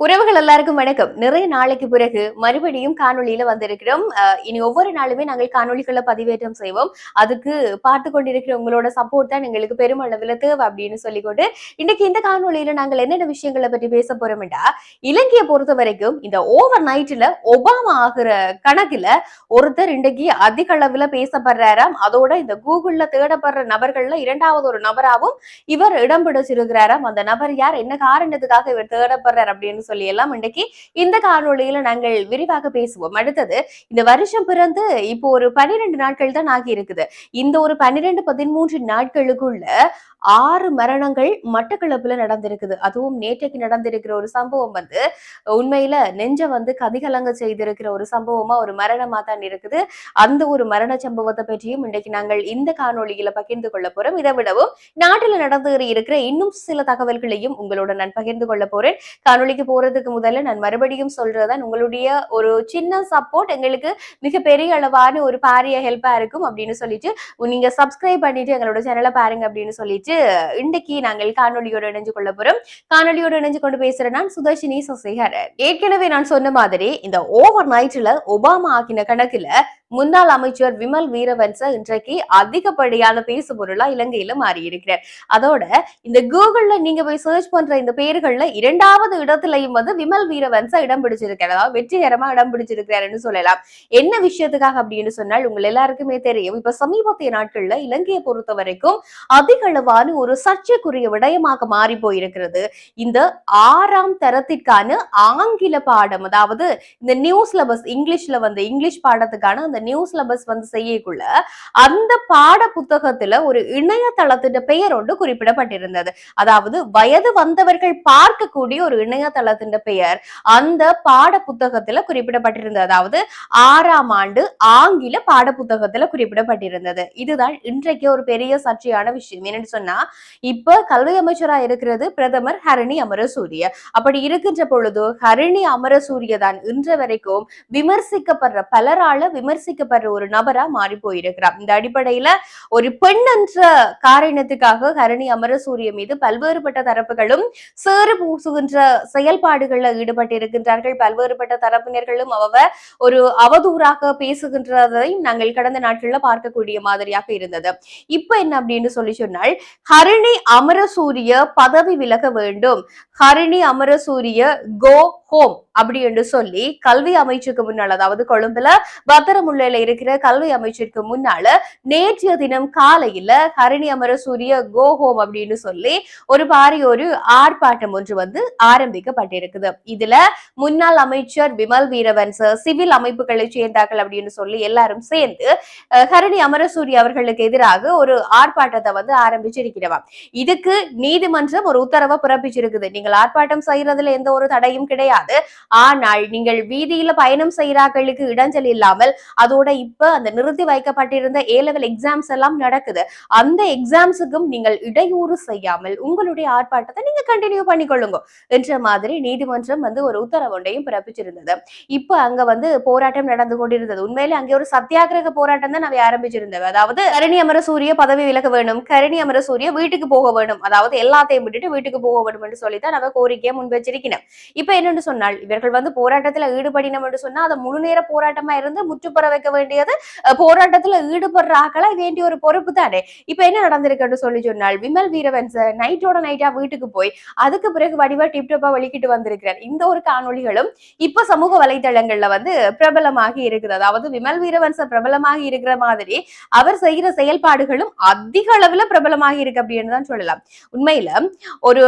உறவுகள் எல்லாருக்கும் வணக்கம். நிறைய நாளைக்கு பிறகு மறுபடியும் காணொளியில வந்திருக்கிறோம். இனி ஒவ்வொரு நாளுமே நாங்கள் காணொளிகளை பதிவேற்றம் செய்வோம். அதுக்கு பார்த்து கொண்டிருக்கிற உங்களோட சப்போர்ட் தான் எங்களுக்கு பெருமளவுல தேவை அப்படின்னு சொல்லிக்கொண்டு இன்னைக்கு இந்த காணொளியில நாங்கள் என்னென்ன விஷயங்களை பற்றி பேச போறோம்டா, இலங்கையை பொறுத்த வரைக்கும் இந்த ஓவர் நைட்ல ஒபாமா ஆகிற கணக்குல ஒருத்தர் இன்றைக்கு அதிக அளவுல பேசப்படுறாராம். அதோட இந்த கூகுள்ல தேடப்படுற நபர்கள்ல இரண்டாவது ஒரு நபராகவும் இவர் இடம் பிடிச்சிருக்கிறாராம். அந்த நபர் யார், என்ன காரணத்துக்காக இவர் தேடப்படுறார் அப்படின்னு சொல்லி எல்லாம் இன்றைக்கு இந்த காணொளியில நாங்கள் விரிவாக பேசுவோம். அடுத்தது, இந்த வருஷம் பிறந்து இப்போ ஒரு 12 நாட்கள் தான் ஆகி இருக்குது. இந்த ஒரு 12-13 நாட்களுக்குள்ள 6 மரணங்கள் மட்டக்களப்புல நடந்திருக்குது. அதுவும் நேற்றைக்கு நடந்திருக்கிற ஒரு சம்பவம் உண்மையில நெஞ்ச கதிகலங்க செய்திருக்கிற ஒரு சம்பவமா, ஒரு மரணமா தான் இருக்குது. அந்த ஒரு மரண சம்பவத்தை பற்றியும் இன்றைக்கு நாங்கள் இந்த காணொளியில பகிர்ந்து கொள்ள போறோம். இதை விடவும் நாட்டில் நடந்து இருக்கிற இன்னும் சில தகவல்களையும் உங்களோட நான் பகிர்ந்து கொள்ள போறேன். காணொளிக்கு போறதுக்கு முதல்ல நான் மறுபடியும் சொல்றதான், உங்களுடைய ஒரு சின்ன சப்போர்ட் எங்களுக்கு மிகப்பெரிய அளவான ஒரு பாரிய ஹெல்ப்பா இருக்கும் அப்படின்னு சொல்லிட்டு நீங்க சப்ஸ்கிரைப் பண்ணிட்டு எங்களோட சேனலை பாருங்க அப்படின்னு சொல்லிட்டு இன்றைக்கு நாங்கள் காணொலியோடு இணைஞ்சு கொள்ள போறோம். காணொலியோடு இணைஞ்சு கொண்டு பேசுறேன் நான் சுதர்ஷினி சசிகரன். ஏற்கனவே நான் சொன்ன மாதிரி இந்த ஓவர் நைட்ல ஒபாமா ஆக்கின கணக்குல முன்னாள் அமைச்சர் விமல் வீரவன்ச இன்றைக்கு அதிகப்படியான பேசு பொருளா இலங்கையில மாறி இருக்கிறார். அதோட இந்த கூகுள்ல நீங்க போய் சர்ச் பண்ற இந்த பேர்கள்ல இரண்டாவது இடத்துலயும் விமல் வீரவன்ச இடம் பிடிச்சிருக்காரு. அதாவது வெற்றிகரமா இடம் பிடிச்சிருக்கிறாருன்னு சொல்லலாம். என்ன விஷயத்துக்காக அப்படின்னு சொன்னால், உங்க எல்லாருக்குமே தெரியும், இப்ப சமீபத்திய நாட்கள்ல இலங்கையை பொறுத்த வரைக்கும் அதிக அளவான ஒரு சர்ச்சைக்குரிய விடயமாக மாறி போயிருக்கிறது இந்த 6ஆம் தரத்திற்கான ஆங்கில பாடம். அதாவது இந்த நியூ சிலபஸ், இங்கிலீஷ்ல இங்கிலீஷ் பாடத்துக்கான அந்த நியூ சிலபஸ் செய்யக்குள்ள அந்த பாட புத்தகத்துல ஒரு இணையதளத்தின் பெயர் ஒன்று குறிப்பிடப்பட்டிருந்தது. அதாவது வயது வந்தவர்கள் பார்க்கக்கூடிய ஒரு இணையதளத்தின் பெயர் அந்த பாட புத்தகத்துல குறிப்பிடப்பட்டிருந்தது. அதாவது 6ஆம் ஆண்டு ஆங்கில பாட புத்தகத்துல குறிப்பிடப்பட்டிருந்தது. இதுதான் இன்றைக்கு ஒரு பெரிய சர்ச்சையான விஷயம். என்னன்னு சொன்னா, இப்ப கல்வி அமைச்சரா இருக்கிறது பிரதமர் ஹரணி அமரசூரிய. அப்படி இருக்கின்ற பொழுது ஹரணி அமரசூரிய தான் இன்று வரைக்கும் விமர்சிக்கப்படுற, பலரால விமர்சிக்கப்படுற ஒரு நபரா மாறி போயிருக்கிறார். இந்த அடிப்படையில ஒரு பெண் என்ற காரணத்துக்காக ஹரணி அமரசூரிய மீது பல்வேறுபட்ட தரப்புகளும் சேறு பூசுகின்ற செயல்பாடுகள்ல ஈடுபட்டு இருக்கின்றார்கள். பல்வேறுபட்ட தரப்பினர்களும் ஒரு அவதூறாக பேசுகின்றதை நாங்கள் கடந்த நாட்கள்ல பார்க்கக்கூடிய மாதிரியாக இருந்தது. இப்ப என்ன அப்படின்னு சொல்லி சொன்னால், ஹரணி அமரசூரிய பதவி விலக வேண்டும், ஹரணி அமரசூரிய கோ ஹோம் அப்படி என்று சொல்லி கல்வி அமைச்சுக்கு முன்னால், அதாவது கொழும்புல பத்திரமுல்லையில இருக்கிற கல்வி அமைச்சிற்கு முன்னால நேற்றைய தினம் காலையில ஹரணி அமரசூரிய கோ ஹோம் அப்படின்னு சொல்லி ஒரு பாரிய ஒரு ஆர்ப்பாட்டம் ஒன்று ஆரம்பிக்கப்பட்டிருக்குது. இதுல முன்னாள் அமைச்சர் விமல் வீரவன்ச, சிவில் அமைப்புகளை சேர்ந்தார்கள் அப்படின்னு சொல்லி எல்லாரும் சேர்ந்து ஹரணி அமரசூரிய அவர்களுக்கு எதிராக ஒரு ஆர்ப்பாட்டத்தை ஆரம்பிச்சிருக்கிறவா. இதுக்கு நீதிமன்றம் ஒரு உத்தரவை பிறப்பிச்சிருக்குது. நீங்கள் ஆர்ப்பாட்டம் செய்யறதுல எந்த ஒரு தடையும் கிடையாது. ஆனால் நீங்கள் வீதியில பயணம் செய்யறாக்களுக்கு இடைஞ்சல் இல்லாமல், அதோட இப்ப அந்த நிறுத்தி வைக்கப்பட்டிருந்த A-level எக்ஸாம்ஸ் எல்லாம் நடக்குது. அந்த எக்ஸாம்ஸுக்கும் நீங்கள் இடையூறு செய்யாமல் உங்களுடைய ஆர்ப்பாட்டத்தை நீங்க கண்டினியூ பண்ணிக்கொள்ளுங்க என்ற மாதிரி நீதிமன்றம் ஒரு உத்தரவு ஒன்றையும் பிறப்பிச்சிருந்தது. இப்ப அங்க போராட்டம் நடந்து கொண்டிருந்தது. உண்மையிலே அங்கே ஒரு சத்தியாகிரக போராட்டம் தான் அவை ஆரம்பிச்சிருந்தது. அதாவது கரணி அமரசூரிய பதவி விலக வேணும், கரணி அமரசூரிய வீட்டுக்கு போக வேணும், அதாவது எல்லாத்தையும் விட்டுட்டு வீட்டுக்கு போக வேண்டும் என்று சொல்லித்தான் அவ கோரிக்கையை முன் வச்சிருக்கிறேன். இப்ப என்னன்னு சொன்னால், இவர்கள் போராட்டத்துல ஈடுபடினோம் என்று சொன்னா அதை முழு நேர போராட்டமா இருந்து முற்றுப்பெற வைக்க வேண்டியது போராட்டத்துல ஈடுபடுற ஆக்களா வேண்டிய ஒரு பொறுப்பு தானே. இப்ப என்ன நடந்திருக்குன்னு சொல்லி சொன்னால், விமல் வீரவன்ச நைட்டோட நைட்டா வீட்டுக்கு போய் அதுக்கு பிறகு வடிவா டிப்டப்பா வெளிக்கிட்டு வந்திருக்கிறார். இந்த ஒரு காணொளிகளும் இப்ப சமூக வலைதளங்கள்ல பிரபலமாகி இருக்குது. அதாவது விமல் வீரவன்ச பிரபலமாகி இருக்கிற மாதிரி அவர் செய்கிற செயல்பாடுகளும் அதிக அளவுல பிரபலமாகி இருக்கு அப்படின்னு தான் சொல்லலாம். உண்மையில ஒரு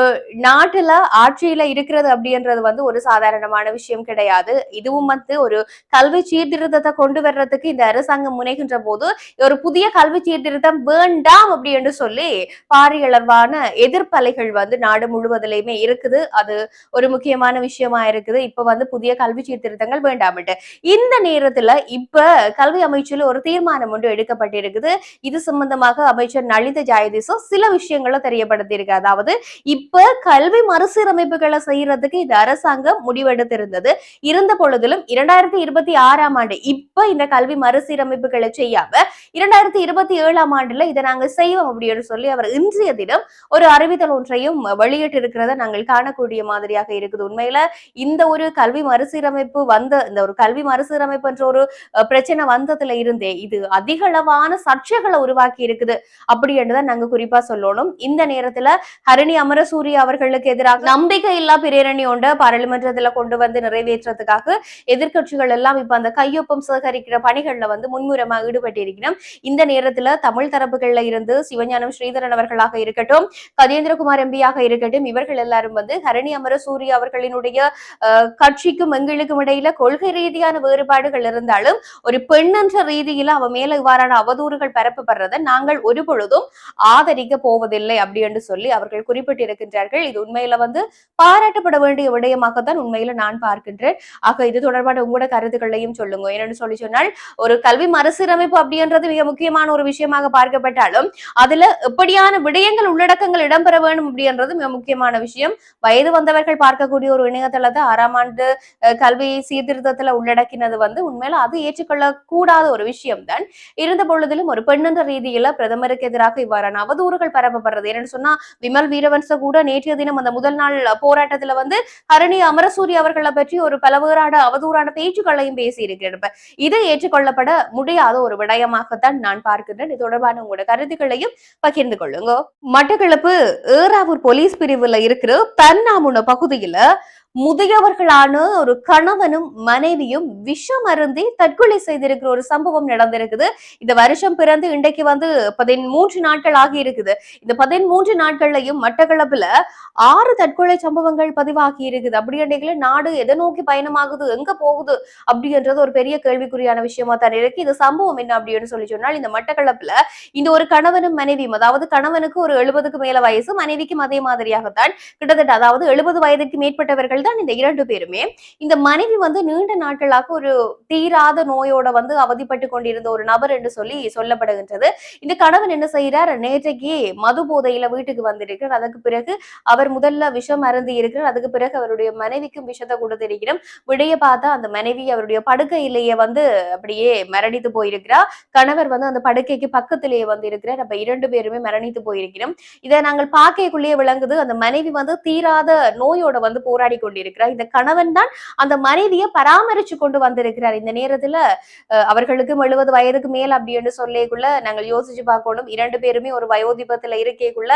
நாட்டுல ஆட்சியில இருக்கிறது அப்படின்றது ஒரு சாதாரணமான விஷயம் கிடையாது. இதுவும் ஒரு கல்வி சீர்திருத்தத்தை கொண்டு வர்றதுக்கு இந்த அரசாங்கம் முனைகின்ற போது ஒரு புதிய கல்வி சீர்திருத்தம் வேண்டாம் அப்படி என்று சொல்லி பாரிய அளவான எதிர்ப்பலைகள் நாடு முழுவதிலுமே இருக்குது. அது ஒரு முக்கியமான விஷயமா இருக்குது. இப்ப புதிய கல்வி சீர்திருத்தங்கள் வேண்டாம்ட்டு இந்த நேரத்துல இப்ப கல்வி அமைச்சில் ஒரு தீர்மானம் ஒன்று எடுக்கப்பட்டிருக்குது. இது சம்பந்தமாக அமைச்சர் நலிந்த ஜாயதீசோ சில விஷயங்களை தெரியப்படுத்தி இருக்கு. அதாவது இப்ப கல்வி மறுசீரமைப்புகளை செய்யறதுக்கு இந்த அரசாங்கம் அரசாங்கம் முடிவெடுத்திருந்தது. இருந்த பொழுதிலும் 2026ஆம் ஆண்டு இப்ப இந்த கல்வி மறுசீரமைப்புகளை செய்யாம 2027ஆம் ஆண்டுல இதை நாங்க செய்வோம் அப்படின்னு சொல்லி அவர் இன்றைய தினம் ஒரு அறிவித்தல் ஒன்றையும் வெளியிட்டு இருக்கிறத நாங்கள் காணக்கூடிய மாதிரியாக இருக்குது. உண்மையில இந்த ஒரு கல்வி மறுசீரமைப்பு இந்த ஒரு கல்வி மறுசீரமைப்பு என்ற ஒரு பிரச்சனை வந்ததுல இருந்தே இது அதிக அளவான சர்ச்சைகளை உருவாக்கி இருக்குது அப்படி என்றுதான் நாங்க குறிப்பா சொல்லணும். இந்த நேரத்துல ஹரணி அமரசூரிய அவர்களுக்கு எதிராக நம்பிக்கை இல்லா பிரேரணி ஒன்றை பாராளுமன்றத்துல கொண்டு வந்து நிறைவேற்றதுக்காக எதிர்கட்சிகள் எல்லாம் இப்ப அந்த கையொப்பம் சேகரிக்கிற பணிகள்ல வந்து முன்முறமா ஈடுபட்டு இருக்கிறோம். இந்த நேரத்துல தமிழ் தரப்புகள்ல இருந்து சிவஞானம் ஸ்ரீதரன் அவர்களாக இருக்கட்டும், கஜேந்திரகுமார் எம்பியாக இருக்கட்டும், இவர்கள் எல்லாரும் வந்து ஹரணி அமரசூரிய அவர்களினுடைய கட்சிக்கும் எங்களுக்கும் இடையில கொள்கை ரீதியான வேறுபாடுகள் இருந்தாலும் ஒரு பெண் என்ற ரீதியில அவ மேல இவ்வாறான அவதூறுகள் பரப்பப்படுறதை நாங்கள் ஒரு பொழுதும் ஆதரிக்க போவதில்லை அப்படி என்று சொல்லி அவர்கள் குறிப்பிட்டிருக்கின்றார்கள். இது உண்மையில வந்து பாராட்டப்பட வேண்டிய விடயமாகத்தான் உண்மையில நான் பார்க்கின்றேன். ஆக இது தொடர்பான உங்களோட கருத்துக்களையும் சொல்லுங்க. என்னன்னு சொல்லி சொன்னால் ஒரு கல்வி மறுசீரமைப்பு அப்படின்றது மிக முக்கியமான ஒரு விஷயமாக பார்க்கப்பட்டாலும் அதுல எப்படியான விடயங்கள் உள்ளடக்கங்கள் இடம்பெற வேண்டும் அப்படின்றது மிக முக்கியமான விஷயம். வயது வந்தவர்கள் பார்க்கக்கூடிய ஒரு இணையதளத்தை 6ஆம் ஆண்டு கல்வி சீர்திருத்தத்துல உள்ளடக்கினது வந்து உண்மையில அது ஏற்றுக்கொள்ள கூடாத ஒரு விஷயம் தான். இருந்த பொழுதிலும் ஒரு பெண் என்ற ரீதியில பிரதமருக்கு எதிராக இவ்வாறான அவதூறுகள் பரப்பப்படுறது என்னன்னு சொன்னா விமல் வீரவன்ச கூட நேற்றைய தினம் அந்த முதல் நாள் போராட்டத்துல வந்து ஹரணி அமரசூரி அவர்களை பற்றி ஒரு பலவேறான அவதூறான பேச்சுக்களையும் பேசி இருக்கிறேன். இது ஏற்றுக்கொள்ளப்பட முடியாத ஒரு விடயமாகத்தான் நான் பார்க்கின்றேன். இது தொடர்பான உங்களோட கருத்துக்களையும் பகிர்ந்து கொள்ளுங்க. மட்டக்களப்பு ஏறாவூர் போலீஸ் பிரிவுல இருக்கிற தன்னாமுன பகுதியில முதியவர்களான ஒரு கணவனும் மனைவியும் விஷம் அருந்தி தற்கொலை செய்திருக்கிற ஒரு சம்பவம் நடந்திருக்குது. இந்த வருஷம் பிறந்து இன்றைக்கு வந்து 13 நாட்கள் ஆகி இருக்குது. இந்த 13 நாட்கள்லையும் மட்டக்களப்புல 6 தற்கொலை சம்பவங்கள் பதிவாகி இருக்குது. அப்படின்ற நாடு எதை நோக்கி பயணமாகுது, எங்க போகுது அப்படின்றது ஒரு பெரிய கேள்விக்குறியான விஷயமா தான் இருக்கு. இது சம்பவம் என்ன அப்படின்னு சொல்லி சொன்னால் இந்த மட்டக்களப்புல இந்த ஒரு கணவனும் மனைவியும், அதாவது கணவனுக்கு ஒரு 70க்கு மேல வயசு, மனைவிக்கும் அதே மாதிரியாகத்தான் கிட்டத்தட்ட அதாவது 70 வயதுக்கு மேற்பட்டவர்கள் தான் இந்த 2 பேருமே. இந்த மனைவி வந்து நீண்ட நாட்களாக ஒரு தீராத நோயோட வந்து அவதிப்பட்டு கொண்டிருந்த ஒரு நபர் என்று சொல்லி சொல்லப்படுகின்றது. இந்த கணவன் என்ன செய்யறார், நேற்றைக்கு மது போதையில வீட்டுக்கு வந்திருக்கிறார். அதுக்கு பிறகு அவர் முதல்ல விஷம் அருந்தி இருக்கிறார். அதுக்கு பிறகு அவருடைய மனைவிக்கும் விஷத்தை கொடுத்திருக்கிறோம். விடைய பார்த்தா அந்த மனைவி அவருடைய படுக்கையிலேயே வந்து அப்படியே மரணித்து போயிருக்கிறார். கணவர் வந்து அந்த படுக்கைக்கு பக்கத்திலேயே வந்து இருக்கிறார். அப்ப 2 பேருமே மரணித்து போயிருக்கிறோம். இதை நாங்கள் பார்க்கக்குள்ளேயே விளங்குது, அந்த மனைவி வந்து தீராத நோயோட வந்து போராடி கொண்டிருக்கிறார். இந்த கணவன் தான் அந்த மனைவியை பராமரிச்சு கொண்டு வந்திருக்கிறார். இந்த நேரத்துல அவர்களுக்கு 70 வயதுக்கு மேல் அப்படின்னு சொல்லிக்குள்ள நாங்கள் யோசிச்சு பார்க்கணும். 2 பேருமே ஒரு வயோதிபத்துல இருக்கேக்குள்ள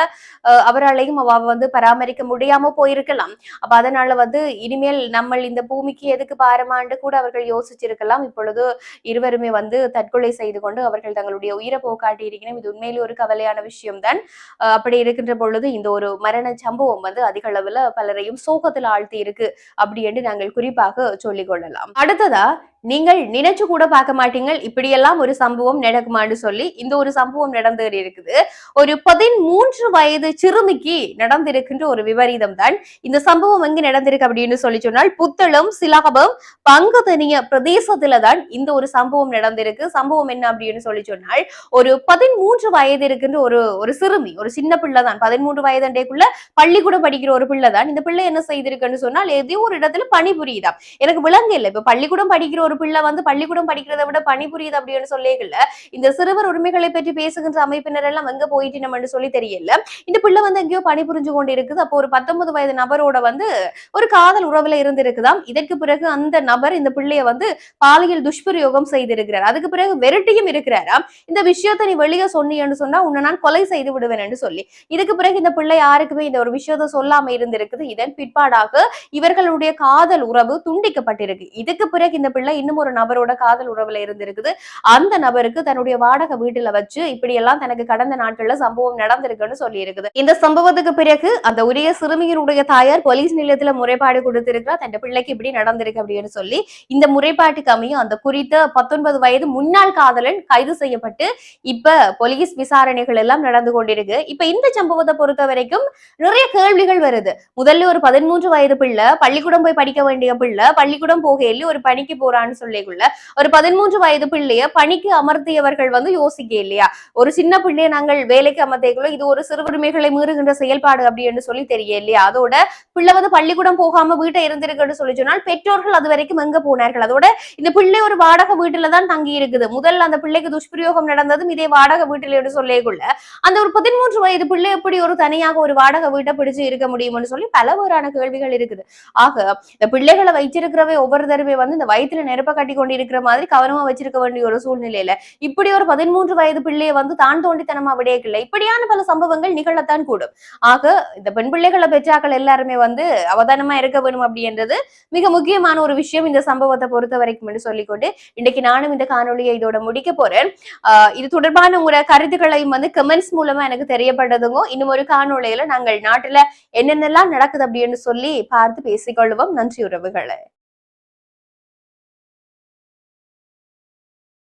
அவராலையும் அவ வந்து பராமரிக்க முடியாம போயிருக்கலாம். அப்ப அதனால வந்து இனிமேல் நம்ம இந்த பூமிக்கு எதுக்கு பாரமாண்டு கூட அவர்கள் யோசிச்சிருக்கலாம். இப்பொழுது இருவருமே வந்து தற்கொலை செய்து கொண்டு அவர்கள் தங்களுடைய உயிரை போக்காட்டி இருக்கிறோம். இது உண்மையிலே ஒரு கவலையான விஷயம் தான். அப்படி இருக்கின்ற பொழுது இந்த ஒரு மரண சம்பவம் வந்து அதிக அளவுல பலரையும் சோகத்துல ஆழ்த்தி இருக்கு அப்படி என்று நாங்கள் குறிப்பாக சொல்லிக் கொள்ளலாம். அடுத்ததா நீங்கள் நினைச்சு கூட பார்க்க மாட்டீங்க இப்படியெல்லாம் ஒரு சம்பவம் நடக்குமான்னு சொல்லி இந்த ஒரு சம்பவம் நடந்து இருக்குது. ஒரு 13 வயது சிறுமிக்கு நடந்திருக்கின்ற ஒரு விபரீதம் தான் இந்த சம்பவம் எங்க நடந்திருக்கு அப்படின்னு சொல்லி சொன்னால் புத்தளம் சிலாபம் பங்குதனிய பிரதேசத்துல தான் இந்த ஒரு சம்பவம் நடந்திருக்கு. சம்பவம் என்ன அப்படின்னு சொல்லி சொன்னால் ஒரு 13 வயது இருக்கின்ற ஒரு சிறுமி, ஒரு சின்ன பிள்ளை தான், 13 வயதுக்குள்ள பள்ளிக்கூடம் படிக்கிற ஒரு பிள்ளை தான். இந்த பிள்ளை என்ன செய்திருக்குன்னு சொன்னால் ஏதோ ஒரு இடத்துல பணிபுரியுதாம். எனக்கு விளங்க இல்லை, இப்ப பள்ளிக்கூடம் படிக்கிற ஒரு பிள்ளை வந்து பள்ளிக்கூடம் படிக்கிறத விட பணிபுரியுது அப்படின்னு சொல்லிக்கல. இந்த சிறுவர் உரிமைகளை பற்றி பேசுகின்ற அமைப்பினர் எல்லாம் எங்க போயிட்டு நம்ம சொல்லி தெரியல. இந்த பிள்ளை வந்து எங்கேயோ பணிபுரிஞ்சு கொண்டு இருக்குது. அப்போ ஒரு 19 வயது நபரோட வந்து ஒரு காதல் உறவுல இருந்திருக்குதாம். இதற்கு பிறகு அந்த நபர் இந்த பிள்ளைய வந்து பாலியல் துஷ்பிரயோகம் செய்திருக்கிறார். அதுக்கு பிறகு வெரட்டியும் இருக்கிறாராம். இந்த விஷயத்தை நீ வெளியே சொன்னீன்னு சொன்னா உன்னை நான் கொலை செய்து விடுவேன் என்று சொல்லி. இதுக்கு பிறகு இந்த பிள்ளை யாருக்குமே இந்த ஒரு விஷயத்த சொல்லாம இருந்திருக்குது. இதன் பிற்பாடாக இவர்களுடைய காதல் உறவு துண்டிக்கப்பட்டிருக்கு. இதுக்கு பிறகு இந்த பிள்ளை இன்னும் ஒரு நபரோட காதல் உறவுல இருந்திருக்குது. அந்த நபருக்கு தன்னுடைய வாடகை வீட்டுல வச்சு இப்படி எல்லாம் தனக்கு கடந்த நாட்கள்ல சம்பவம் நடந்திருக்குன்னு சொல்லி இருக்குது. இந்த சம்பவத்துக்கு பிறகு அந்த உரிய சிறுமியினுடைய தாயார் போலீஸ் நிலையத்துல முறைப்பாடு கொடுத்திருக்கிறார். தன் பிள்ளைக்கு இப்படி நடந்திருக்கு அப்படின்னு சொல்லி இந்த முறைப்பாட்டுக்கு அமையும் அந்த குறித்த 19 வயது முன்னாள் காதலன் கைது செய்யப்பட்டு இப்ப போலீஸ் விசாரணைகள் எல்லாம் நடந்து கொண்டிருக்கு. இப்ப இந்த சம்பவத்தை பொறுத்த வரைக்கும் நிறைய கேள்விகள் வருது. முதல்ல ஒரு 13 வயது பிள்ளை பள்ளிக்கூடம் போய் படிக்க வேண்டிய பிள்ளை பள்ளிக்கூடம் போகையில ஒரு பணிக்கு போறான்னு செய்யறான்னு சொல்லிக்குள்ள ஒரு 13 வயது பிள்ளைய பணிக்கு அமர்த்தியவர்கள் வந்து யோசிக்க இல்லையா? ஒரு சின்ன பிள்ளைய நாங்கள் வேலைக்கு அமர்த்திக்குள்ள இது ஒரு சிறுவுரிமைகளை மீறுகின்ற செயல்பாடு அப்படின்னு சொல்லி தெரிய இல்லையா? அதோட பிள்ளை வந்து பள்ளிக்கூடம் போகாம வீட்டை இருந்திருக்குன்னு சொல்லி சொன்னால் பெற்றோர்கள் அது வரைக்கும் எங்க போனார்கள்? அதோட இந்த பிள்ளை ஒரு வாடகை வீட்டுல தான் தங்கி இருக்குது. முதல்ல அந்த பிள்ளைக்கு துஷ்பிரயோகம் நடந்ததும் இதே வாடகை வீட்டில் என்று சொல்லிக்குள்ள அந்த ஒரு 13 வயது பிள்ளை எப்படி ஒரு தனியாக ஒரு வாடகை வீட்டை பிடிச்சு இருக்க முடியும்னு சொல்லி பலவேறான கேள்விகள் இருக்குது. ஆக இந்த பிள்ளைகளை வச்சிருக்கிறவை ஒவ்வொரு தடவை வந்து இந்த வயிற்றுல நெருப்ப கட்டி கொண்டு இருக்கிற மாதிரி கவனமா வச்சிருக்க வேண்டிய ஒரு சூழ்நிலையில இப்படி ஒரு 13 வயது பிள்ளையை வந்து தான் தோண்டித்தனமா விடையக்கில்லை. இப்படியான பல சம்பவங்கள் நிகழத்தான் கூடும். ஆக இந்த பெண் பிள்ளைகளை பெற்றாக்கள் எல்லாருமே வந்து அவதானமா இருக்க வேணும் அப்படின்றது மிக முக்கியமான ஒரு விஷயம் இந்த சம்பவத்தை பொறுத்த வரைக்கும் என்று சொல்லிக்கொண்டு இன்னைக்கு நானும் இந்த காணொலியை இதோட முடிக்க போறேன். இது தொடர்பான உங்களோட கருத்துக்களையும் வந்து கமெண்ட்ஸ் மூலமா எனக்கு தெரியப்பட்டதுங்க. இன்னும் ஒரு காணொலியில நாங்கள் நாட்டுல என்னென்னலாம் நடக்குது அப்படின்னு சொல்லி பார்த்து பேசிக்கொள்வோம். நன்றி உறவுகளை.